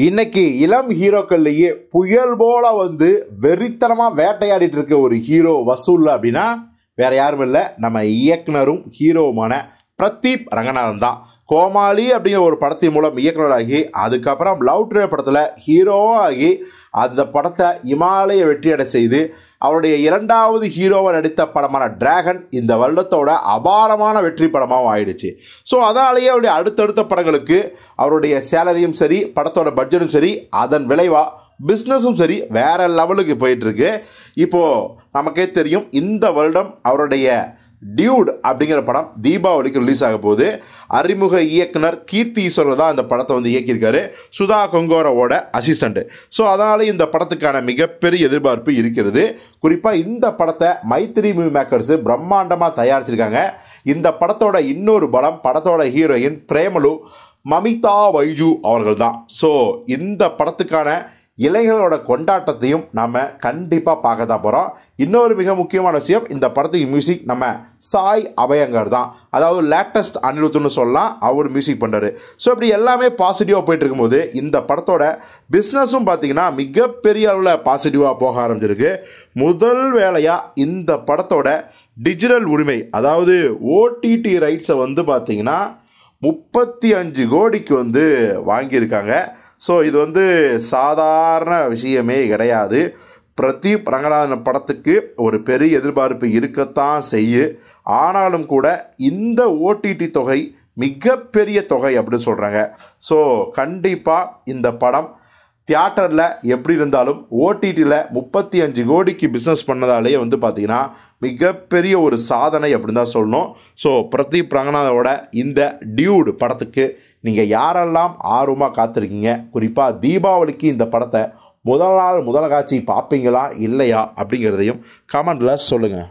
இன்னைக்கு இளம் ஹீரோக்கள்லேயே புயல் போல வந்து வெறித்தனமாக வேட்டையாடிட்டு இருக்க ஒரு ஹீரோ வசூல் அப்படின்னா வேற யாரும் இல்லை, நம்ம இயக்குனரும் ஹீரோவுமான பிரதீப் ரங்கநாதன் தான். கோமாளி அப்படிங்கிற ஒரு படத்தின் மூலம் இயக்குனராகி அதுக்கப்புறம் லவ் டுடே படத்தில் ஹீரோவாக ஆகி அந்த படத்தை இமாலய வெற்றியடை செய்து அவருடைய இரண்டாவது ஹீரோவை நடித்த படமான டிராகன் இந்த வருடத்தோட அபாரமான வெற்றி படமாகவும் ஆயிடுச்சு. ஸோ அதனாலேயே அவருடைய அடுத்தடுத்த படங்களுக்கு அவருடைய சேலரியும் சரி, படத்தோட பட்ஜெட்டும் சரி, அதன் விளைவாக பிஸ்னஸும் சரி வேற லெவலுக்கு போயிட்டுருக்கு. இப்போது நமக்கே தெரியும், இந்த வருடம் அவருடைய டியூட் அப்படிங்கிற படம் தீபாவளிக்கு ரிலீஸ் ஆக போகுது. அறிமுக இயக்குனர் கீர்த்தி ஈஸ்வரர் தான் இந்த படத்தை வந்து இயக்கியிருக்காரு, சுதா கொங்கோராவோட அசிஸ்டண்ட். ஸோ அதனால இந்த படத்துக்கான மிகப்பெரிய எதிர்பார்ப்பு இருக்கிறது. குறிப்பாக இந்த படத்தை மைத்ரி மூவி மேக்கர்ஸ் பிரம்மாண்டமாக தயாரிச்சிருக்காங்க. இந்த படத்தோட இன்னொரு பலம் படத்தோட ஹீரோயின் பிரேமலு மமிதா பைஜு அவர்கள் தான். ஸோ இந்த படத்துக்கான இளைஞர்களோட கொண்டாட்டத்தையும் நம்ம கண்டிப்பாக பார்க்க தான் போகிறோம். இன்னொரு மிக முக்கியமான விஷயம், இந்த படத்துக்கு மியூசிக் நம்ம சாய் அபயங்கர் தான், அதாவது லேட்டஸ்ட் அனிருத்துன்னு சொல்லலாம், அவர் மியூசிக் பண்ணுறாரு. ஸோ இப்படி எல்லாமே பாசிட்டிவாக போயிட்டு இருக்கும்போது இந்த படத்தோட பிஸ்னஸும் பார்த்திங்கன்னா மிகப்பெரிய அளவில் பாசிட்டிவாக போக ஆரம்பிச்சிருக்கு. முதல் வேலையாக இந்த படத்தோட டிஜிட்டல் உரிமை, அதாவது ஓடிடி ரைட்ஸை வந்து பார்த்திங்கன்னா 35 கோடிக்கு வந்து வாங்கியிருக்காங்க. ஸோ இது வந்து சாதாரண விஷயமே கிடையாது. பிரதீப் ரங்கநாதன் படத்துக்கு ஒரு பெரிய எதிர்பார்ப்பு இருக்கத்தான் செய்யும். ஆனாலும் கூட இந்த ஓடிடி தொகை மிகப்பெரிய தொகை அப்படின்னு சொல்கிறாங்க. ஸோ கண்டிப்பாக இந்த படம் தியேட்டரில் எப்படி இருந்தாலும் ஓடிடியில் 35 கோடிக்கு பிஸ்னஸ் பண்ணதாலேயே வந்து பார்த்திங்கன்னா மிகப்பெரிய ஒரு சாதனை அப்படின்னு தான் சொல்லணும். ஸோ பிரதீப் ரங்கநாதனோட இந்த டியூட் படத்துக்கு நீங்கள் யாரெல்லாம் ஆர்வமாக காத்திருக்கீங்க, குறிப்பாக தீபாவளிக்கு இந்த படத்தை முதல் நாள் முதல் காட்சி பார்ப்பீங்களா இல்லையா அப்படிங்கிறதையும் கமெண்டில் சொல்லுங்கள்.